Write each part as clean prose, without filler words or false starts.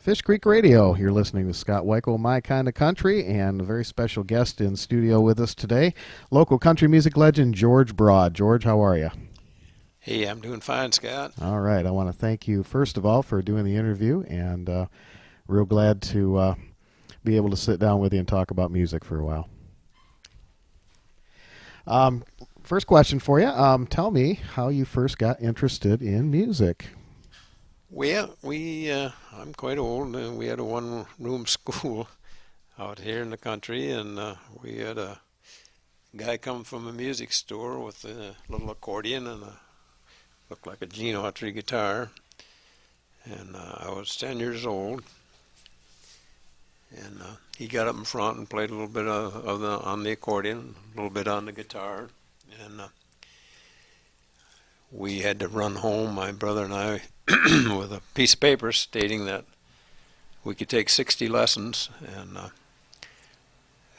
Fish Creek Radio. You're listening to Scott Weichel, My Kind of Country, and a very special guest in studio with us today, local country music legend George Broad. George, how are you? Hey, I'm doing fine, Scott. All right. I want to thank you, first of all, for doing the interview, and real glad to be able to sit down with you and talk about music for a while. First question for you. Tell me how you first got interested in music. Well, I'm quite old, and we had a one-room school out here in the country, and we had a guy come from a music store with a little accordion and looked like a Gene Autry guitar, and I was 10 years old, and he got up in front and played a little bit on the accordion, a little bit on the guitar, and we had to run home, my brother and I, with a piece of paper stating that we could take 60 lessons, and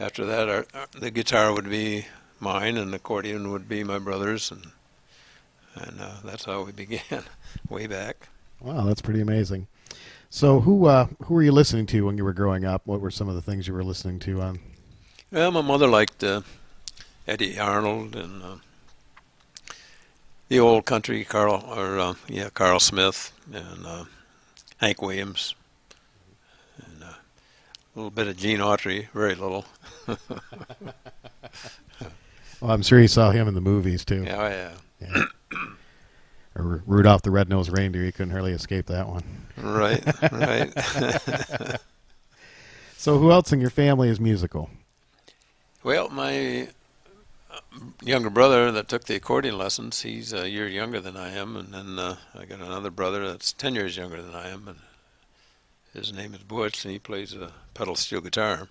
after that the guitar would be mine and the accordion would be my brother's, and that's how we began way back. Wow, that's pretty amazing. So who were you listening to when you were growing up? What were some of the things you were listening to on? Well, my mother liked Eddie Arnold and the old country Carl Smith and Hank Williams and a little bit of Gene Autry, very little. Well, I'm sure you saw him in the movies too. Yeah. Or Rudolph the Red-Nosed Reindeer. You couldn't hardly escape that one. Right. So who else in your family is musical? Well, my younger brother that took the accordion lessons, he's a year younger than I am, and then I got another brother that's 10 years younger than I am, and his name is Butch, and he plays a pedal steel guitar.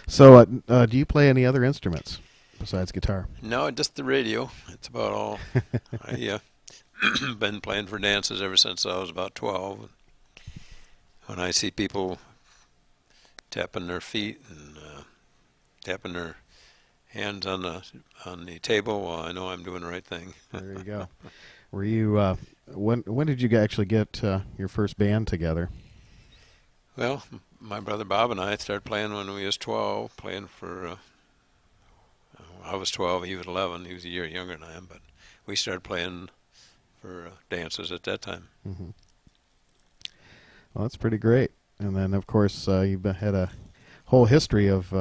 So do you play any other instruments besides guitar? No, just the radio. It's about all. I been playing for dances ever since I was about 12. When I see people tapping their feet and tapping their hands on the table, well, I know I'm doing the right thing. There you go. Were you when did you actually get your first band together? Well, my brother Bob and I started playing when we was 12, playing for I was 12, he was 11. He was a year younger than I am, but we started playing for dances at that time. Mm-hmm. Well, that's pretty great. And then, of course, you've had a whole history of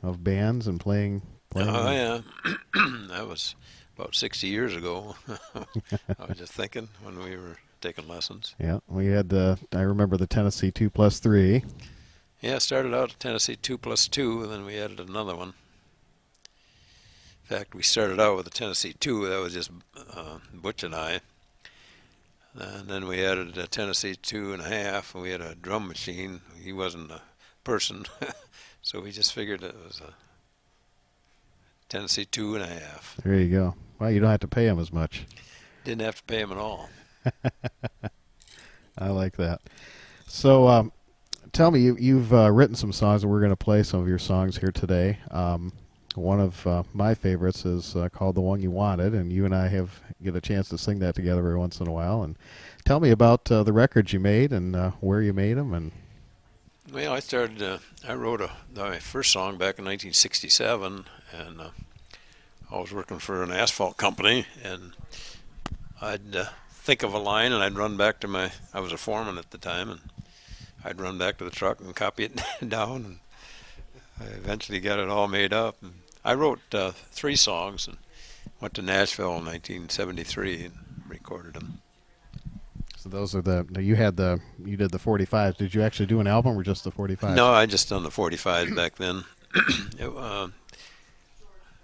bands and playing. Oh, yeah. That was about 60 years ago. I was just thinking when we were taking lessons. Yeah, we had I remember the Tennessee 2+3. Yeah, started out at Tennessee 2+2, and then we added another one. In fact, we started out with the Tennessee 2. That was just Butch and I. And then we added a Tennessee 2.5, and we had a drum machine. He wasn't a person, so we just figured it was a Tennessee 2.5. There you go. Well, you don't have to pay him as much. Didn't have to pay him at all. I like that. So tell me, you've written some songs, and we're going to play some of your songs here today. One of my favorites is called The One You Wanted, and you and I get a chance to sing that together every once in a while. And tell me about the records you made and where you made them. And well, I wrote my first song back in 1967, and I was working for an asphalt company, and I'd think of a line, and I'd run back to I was a foreman at the time, and I'd run back to the truck and copy it down, and I eventually got it all made up. And I wrote 3 songs and went to Nashville in 1973 and recorded them. So those are you did the 45s. Did you actually do an album or just the 45s? No, I just done the 45s back then.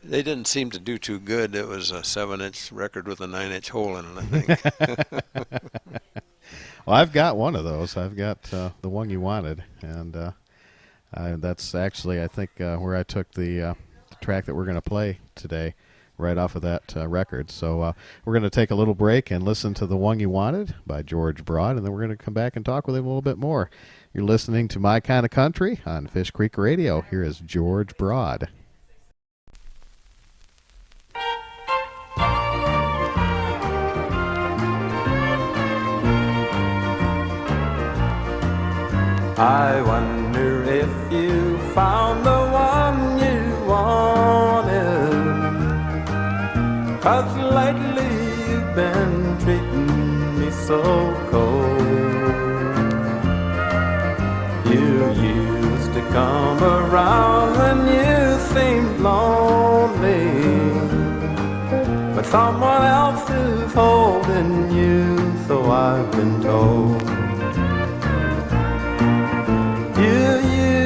They didn't seem to do too good. It was a 7-inch record with a 9-inch hole in it, I think. Well, I've got one of those. I've got The One You Wanted, and that's actually, I think, where I took the track that we're going to play today, right off of that record. So we're going to take a little break and listen to The One You Wanted by George Broad, and then we're going to come back and talk with him a little bit more. You're listening to My Kind of Country on Fish Creek Radio. Here is George Broad. I wonder if you found the one you wanted, 'cause lately you've been treating me so cold. You used to come around when you seemed lonely, but someone else is holding you, so I've been told. You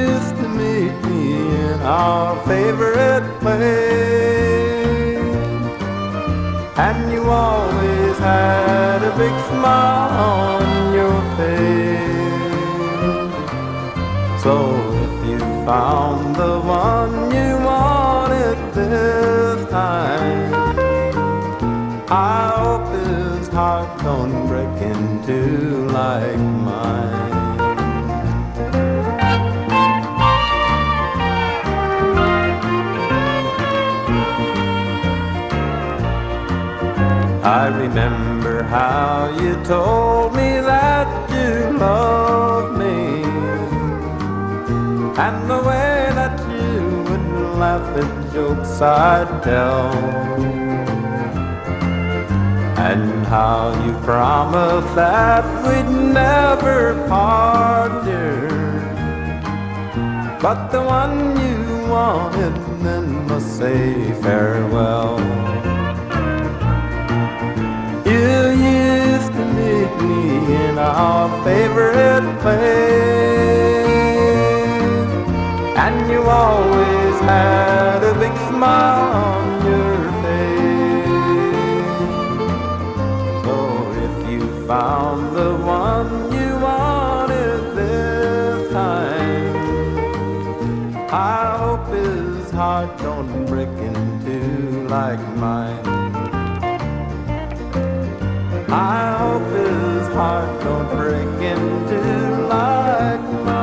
used to meet me in our favorite place, and you always had a big smile on your face. So if you found the one you wanted this time, I hope his heart don't break in two like mine. I remember how you told me that you loved me, and the way that you would laugh at jokes I'd tell, and how you promised that we'd never part, dear. But the one you wanted then must say farewell. You used to meet me in our favorite place, and you always had a big smile on your face. So if you found the one you wanted this time, I hope his heart don't break in two like mine. I hope his heart don't break in two like mine.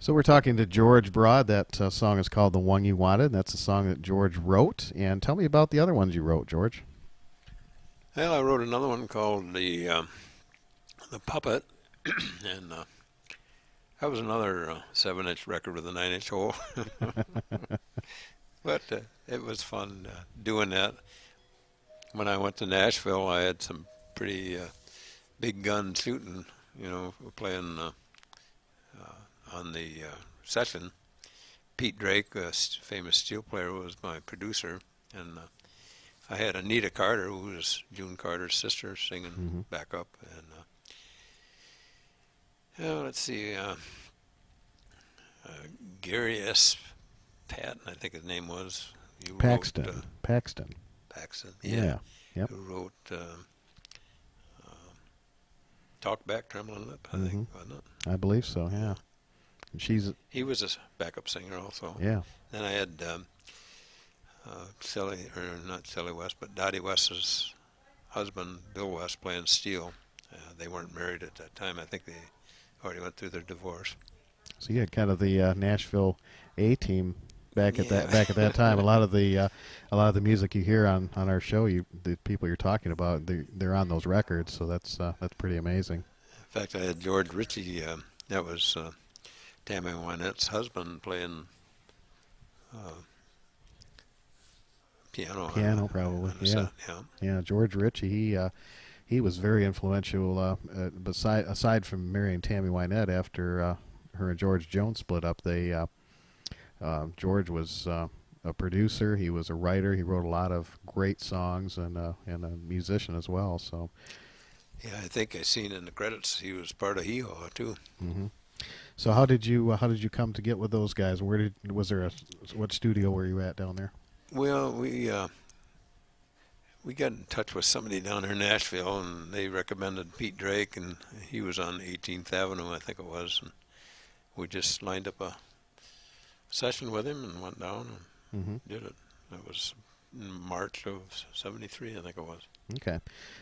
So we're talking to George Broad. That song is called "The One You Wanted." That's a song that George wrote. And tell me about the other ones you wrote, George. Well, I wrote another one called the Puppet, and that was another 7-inch record with a 9-inch hole. But it was fun doing that. When I went to Nashville, I had some pretty big gun shooting, playing on the session. Pete Drake, a famous steel player, was my producer, and I had Anita Carter, who was June Carter's sister, singing backup. And let's see, Gary S. Patton, I think his name was. Paxton. Wrote, Paxton. Paxton, Yeah. Yep. Who wrote Talk Back, Trembling Lip, I think, wasn't it? I believe so, yeah. And He was a backup singer also. Yeah. Then I had not Sally West, but Dottie West's husband, Bill West, playing steel. They weren't married at that time. I think they already went through their divorce. So you had kind of the Nashville A team back at that time. A lot of the music you hear on our show, the people you're talking about, they're on those records. So that's pretty amazing. In fact, I had George Ritchie. That was Tammy Wynette's husband, playing piano. Piano, probably. Yeah. Yeah. George Ritchie. He was very influential. Aside from marrying Tammy Wynette, after her and George Jones split up, George was a producer. He was a writer. He wrote a lot of great songs, and a musician as well. So. Yeah, I think I seen in the credits he was part of Hee-Haw too. Mm-hmm. So how did you come to get with those guys? What studio were you at down there? Well, we got in touch with somebody down there in Nashville, and they recommended Pete Drake, and he was on 18th Avenue, I think it was, and we just lined up a session with him and went down and did it. It was in March of '73, I think it was. Okay.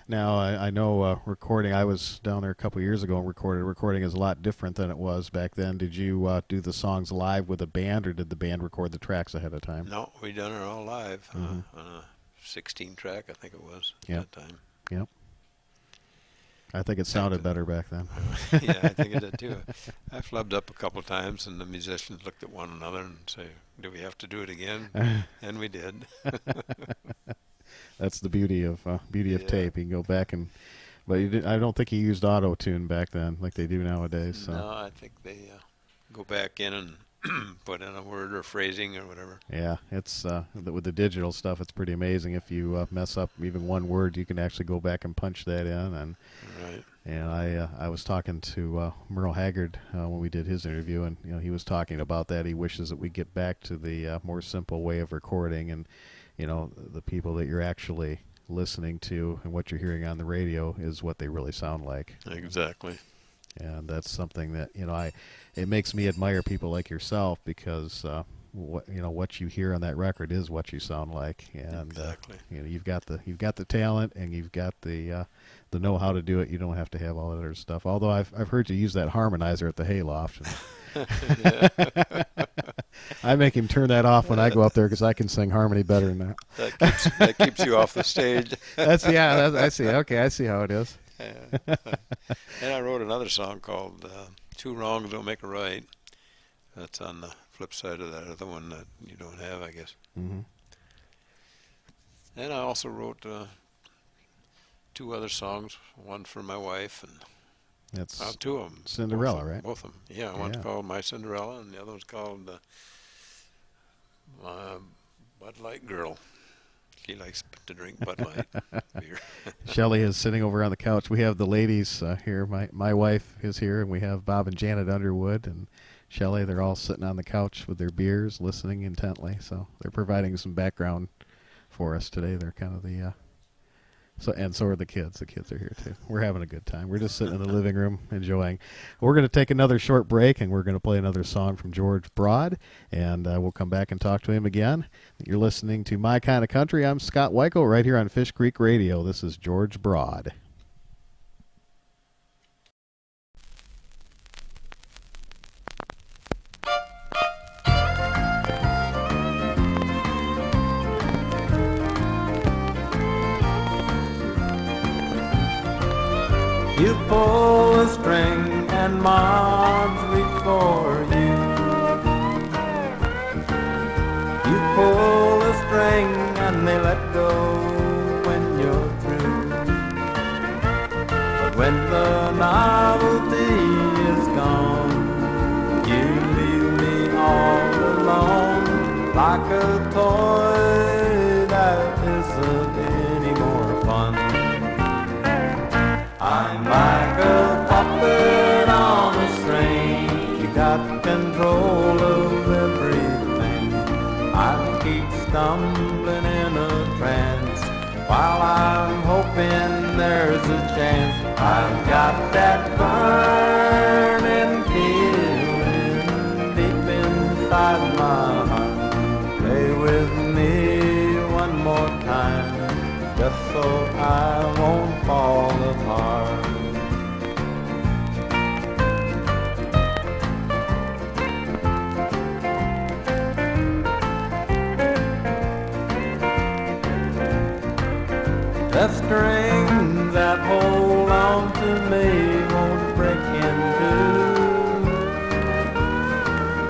Now, I know recording, I was down there a couple years ago and recorded. Recording is a lot different than it was back then. Did you do the songs live with a band, or did the band record the tracks ahead of time? No, we done it all live on a 16 track, I think it was Yep. at that time. Yep. I think it sounded better back then. Yeah, I think it did too. I flubbed up a couple times, and the musicians looked at one another and say, "Do we have to do it again?" And we did. That's the beauty of Yeah. tape. You can go back and, but I don't think you used auto tune back then like they do nowadays. So No, I think they go back in and put in a word or phrasing or whatever. yeah, it's with the digital stuff, it's pretty amazing. If you mess up even one word, you can actually go back and punch that in. And Right. I was talking to Merle Haggard when we did his interview, and he was talking about that. He wishes that we get back to the more simple way of recording, and the people that you're actually listening to and what you're hearing on the radio is what they really sound like. Exactly. And that's something that it makes me admire people like yourself, because what you hear on that record is what you sound like. And Exactly. you've got the talent, and you've got the know how to do it. You don't have to have all that other stuff. Although I've heard you use that harmonizer at the Hayloft. I make him turn that off when I go up there, because I can sing harmony better than that. That keeps you off the stage. I see. Okay, I see how it is. Yeah. And I wrote another song called Two Wrongs Don't Make a Right. That's on the flip side of that other one that you don't have, I guess. Mm-hmm. And I also wrote 2 other songs, one for my wife, and That's 2 of them. Cinderella, right? Both of them. Yeah, one's Yeah. called My Cinderella, and the other one's called Bud Light Girl. She likes to drink Bud Light beer. Shelley is sitting over on the couch. We have the ladies here. My wife is here, and we have Bob and Janet Underwood and Shelley. They're all sitting on the couch with their beers, listening intently. So they're providing some background for us today. They're kind of the so are the kids. The kids are here too. We're having a good time. We're just sitting in the living room enjoying. We're going to take another short break, and we're going to play another song from George Broad, and we'll come back and talk to him again. You're listening to My Kind of Country. I'm Scott Weichel right here on Fish Creek Radio. This is George Broad. You pull a string and moms reach for you. You pull a string and they let go when you're through. But when the novelty is gone, you leave me all alone, like a toy that isn't any more fun. I'm like a puppet on a string. You got control of everything. I keep stumbling in a trance while I'm hoping there's a chance. I've got that burning feeling deep inside my heart. Play with me one more time, just so I won't fall apart. The strings that hold on to me won't break in two.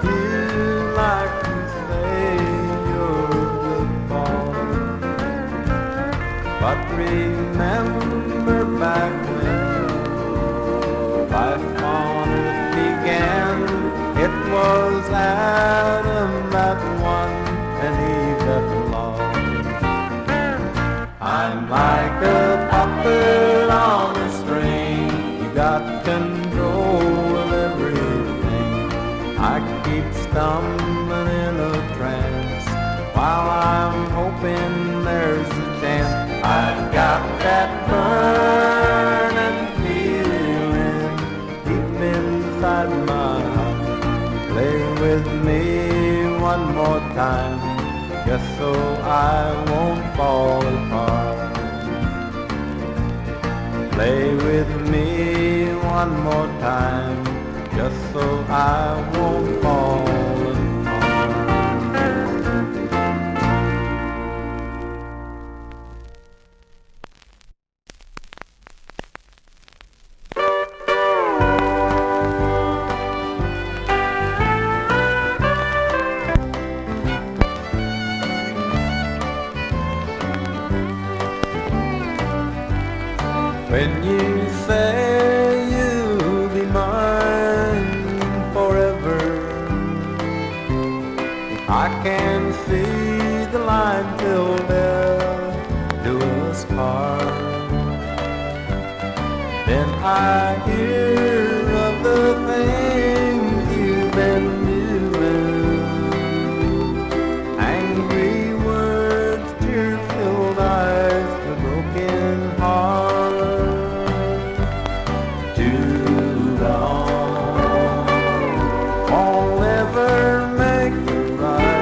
You like to say you're a good boy, but remember back when life on earth began, it was Adam that won and Eve that lost. I'm like a puppet on a string. You got control of everything. I keep stumbling in a trance while I'm hoping there's a chance. I've got that burning feeling deep inside my heart. Play with me one more time, just so I won't fall apart. Play with me one more time, just so I won't fall apart. I can see the line till Lewis Park. Then I hear of the things you've been doing. Angry words, tear-filled eyes, a broken heart. Too long won't ever make it right.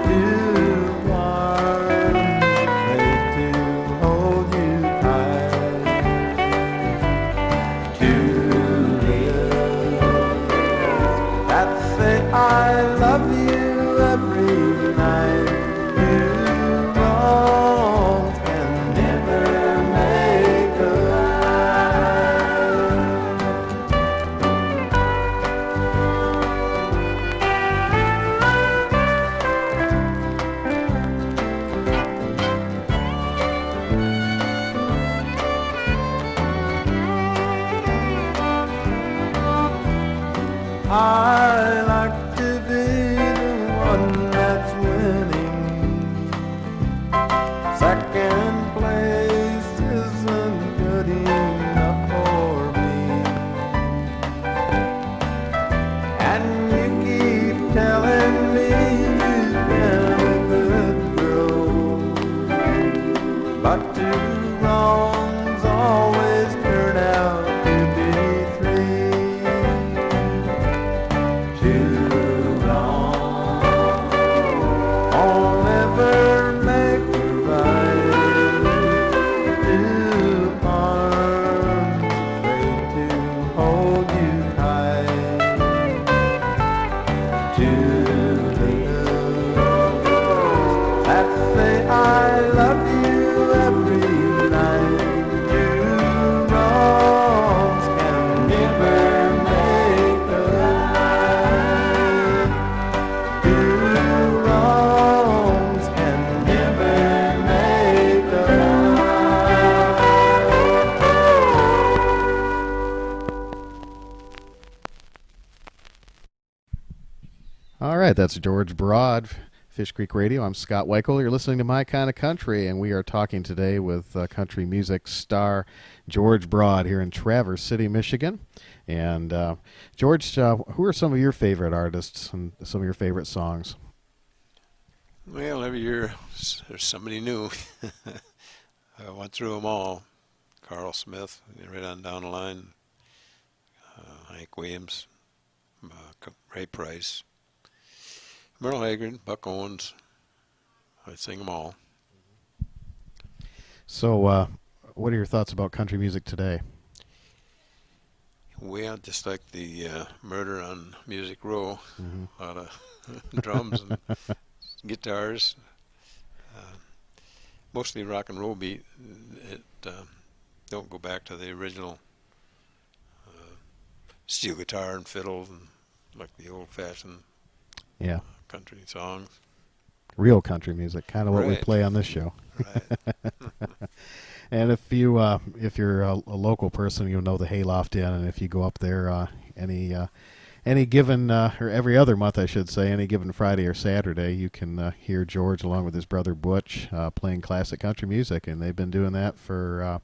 Too warm, afraid to hold you tight. Too little that say I love you every night. You wrongs can never make a right. I like to be the one that's winning. Second place isn't good enough for me. And you keep telling me you've been a good girl, but two wrongs always turn out to be three. Too long won't ever make it right. Two arms afraid to hold you tight. Too little that say I love you every night. Two wrongs can never make a right. Two wrongs can never make a right. All right, that's George Broad, Fish Creek Radio. I'm Scott Weichel. You're listening to My Kind of Country, and we are talking today with country music star George Broad here in Traverse City, Michigan. And George, who are some of your favorite artists and some of your favorite songs? Well, every year there's somebody new. I went through them all. Carl Smith, right on down the line. Hank Williams, Ray Price, Merle Haggard, Buck Owens. I sing them all. So, what are your thoughts about country music today? Well, just like the Murder on Music Row, Mm-hmm. a lot of drums and guitars, mostly rock and roll beat. It don't go back to the original steel guitar and fiddle and like the old-fashioned Yeah, country songs. real country music, kind of what we Right. play on this show. Right. And if you're a local person, you'll know the Hayloft Inn, and if you go up there any given or every other month, I should say, any given Friday or Saturday, you can hear George along with his brother Butch playing classic country music, and they've been doing that for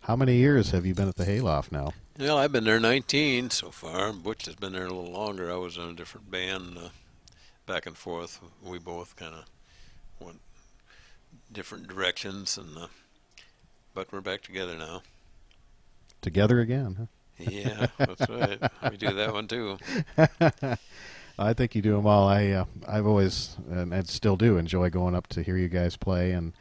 how many years have you been at the Hayloft now? Well, I've been there 19 so far. Butch has been there a little longer. I was in a different band, back and forth. We both kind of went different directions, and but we're back together now. Together again, huh? Yeah, that's right. We do that one too. I think you do them all. I've always and still do enjoy going up to hear you guys play, and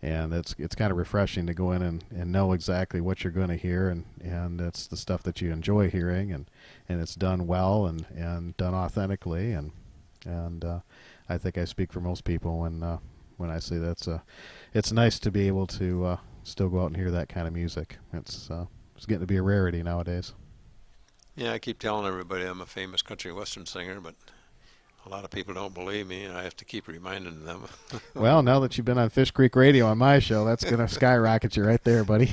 it's kind of refreshing to go in and know exactly what you're going to hear, and it's the stuff that you enjoy hearing, and it's done well and done authentically, and I think I speak for most people when I say it's nice to be able to still go out and hear that kind of music. It's getting to be a rarity nowadays. Yeah, I keep telling everybody I'm a famous country western singer, but a lot of people don't believe me, and I have to keep reminding them. Well, now that you've been on Fish Creek Radio on my show, that's going to skyrocket you right there, buddy.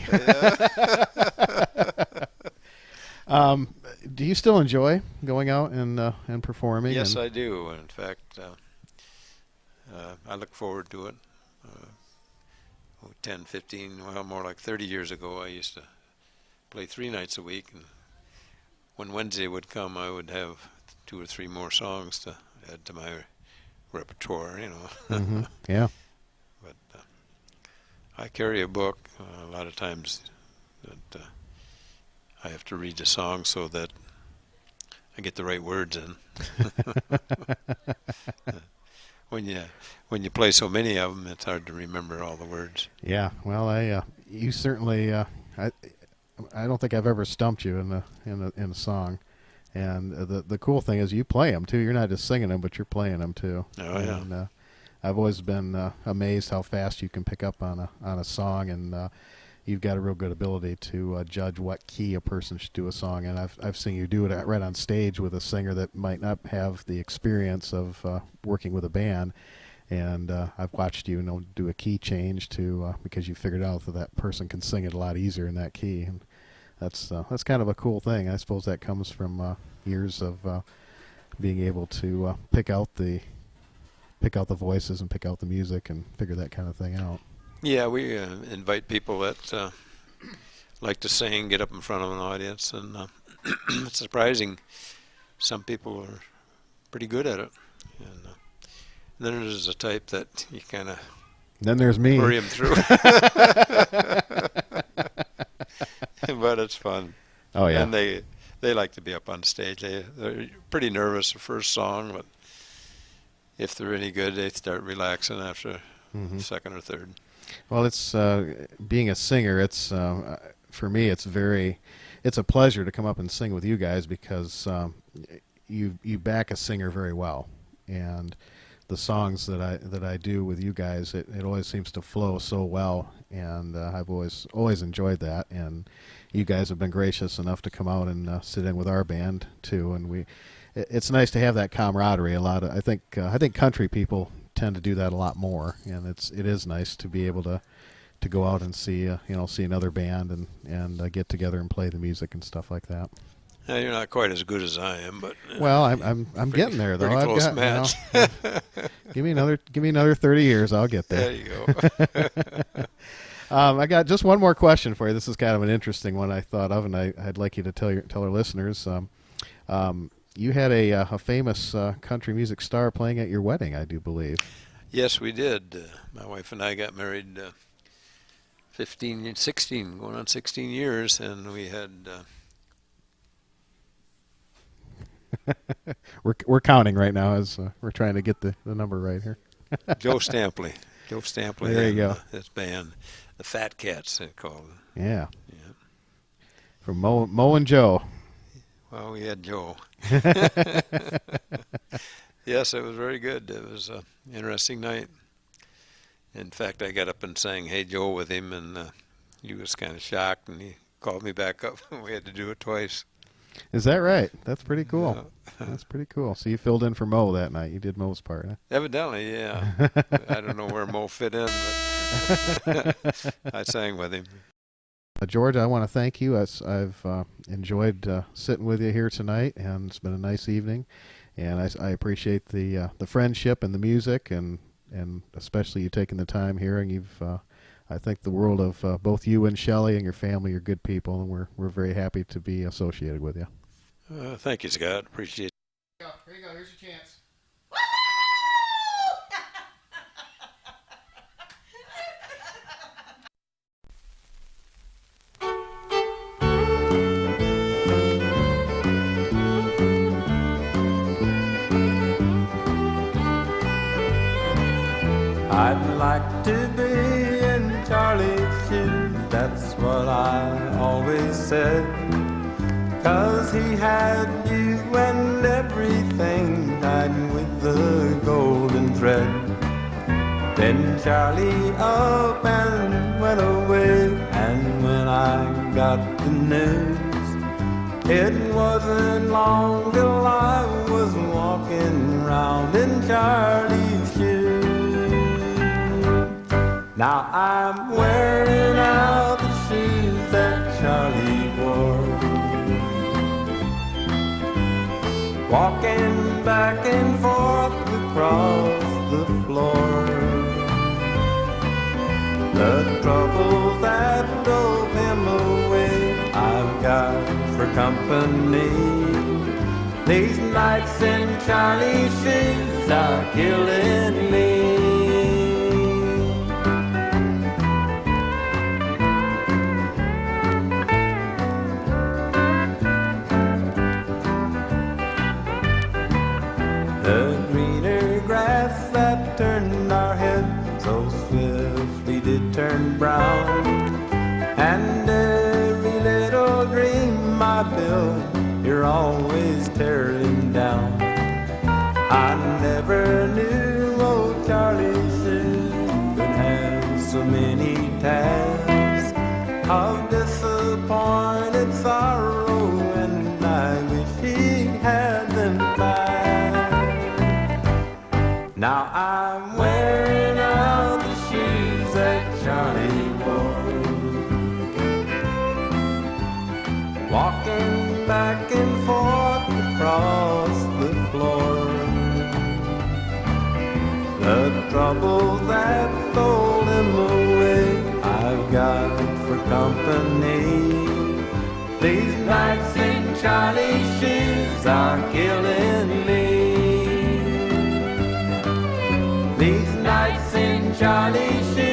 do you still enjoy going out and performing? Yes, and, I do. In fact, I look forward to it. 10, 15, well, more like 30 years ago, I used to play 3 nights a week, and when Wednesday would come, I would have 2 or 3 more songs to add to my repertoire, Mhm. Yeah. But I carry a book a lot of times that I have to read the song so that I get the right words in. When you play so many of them, it's hard to remember all the words. Yeah. Well, you certainly I don't think I've ever stumped you in a song. And the cool thing is you play them too. You're not just singing them, but you're playing them too. Oh yeah. And I've always been amazed how fast you can pick up on a song, and you've got a real good ability to judge what key a person should do a song. And I've seen you do it right on stage with a singer that might not have the experience of working with a band. And I've watched you do a key change to because you figured out that person can sing it a lot easier in that key. And that's kind of a cool thing. I suppose that comes from years of being able to pick out the voices and pick out the music and figure that kind of thing out. Yeah, we invite people that like to sing, get up in front of an audience, and it's surprising. Some people are pretty good at it, and then there's a type that you kind of Then there's me. hurry them through. But it's fun. Oh yeah. And they like to be up on stage. They're pretty nervous the first song, but if they're any good, they start relaxing after second or third. Well, it's being a singer. It's for me. It's a pleasure to come up and sing with you guys because you back a singer very well, and the songs that I do with you guys, it always seems to flow so well, and I've always enjoyed that. And you guys have been gracious enough to come out and sit in with our band too, and it's nice to have that camaraderie. I think country people tend to do that a lot more, and it is nice to be able to go out and see another band and get together and play the music and stuff like that. Now, you're not quite as good as I am, but well, I'm getting there though. Pretty close I've got, match. give me another 30 years, I'll get there. There you go. I got just one more question for you. This is kind of an interesting one I thought of, and I'd like you to tell our listeners. You had a famous country music star playing at your wedding, I do believe. Yes, we did. My wife and I got married 16, going on 16 years, and we had... we're counting right now as we're trying to get the number right here. Joe Stampley. There you go. His band, the Fat Cats, they called it. Yeah. Yeah. From Mo and Joe. Well, we had Joe. Yes, it was very good. It was an interesting night. In fact, I got up and sang "Hey Joe" with him, and he was kind of shocked, and he called me back up. We had to do it twice. Is that right? That's pretty cool. Yeah. That's pretty cool. So you filled in for Mo that night. You did Mo's part, huh? Evidently, yeah. I don't know where Mo fit in, but I sang with him. George, I want to thank you. I've enjoyed sitting with you here tonight, and it's been a nice evening. And I appreciate the friendship and the music, and especially you taking the time here. And you've, I think, the world of both you and Shelley and your family are good people, and we're very happy to be associated with you. Thank you, Scott. Appreciate it. Here you go. Here's your chance. I'd like to be in Charlie's shoes, that's what I always said. 'Cause he had you and everything tied with the golden thread. Then Charlie up and went away, and when I got the news, it wasn't long till I was walking round in Charlie's shoes. Now I'm wearing out the shoes that Charlie wore, walking back and forth across the floor. The troubles that drove him away, I've got for company. These nights in Charlie's shoes are killing me. The greener grass that turned our head so swiftly did turn brown, and every little dream I built you're always tearing down. I never knew old Charlie could have so many tabs of disappointed sorrow, and I wish he had them back. Now I'm wearing out the shoes that Charlie wore, walking back and forth across the floor. The trouble that stole him away, I've got for company. These nights in Charlie's shoes are killing me. These nights in Charlie's shoes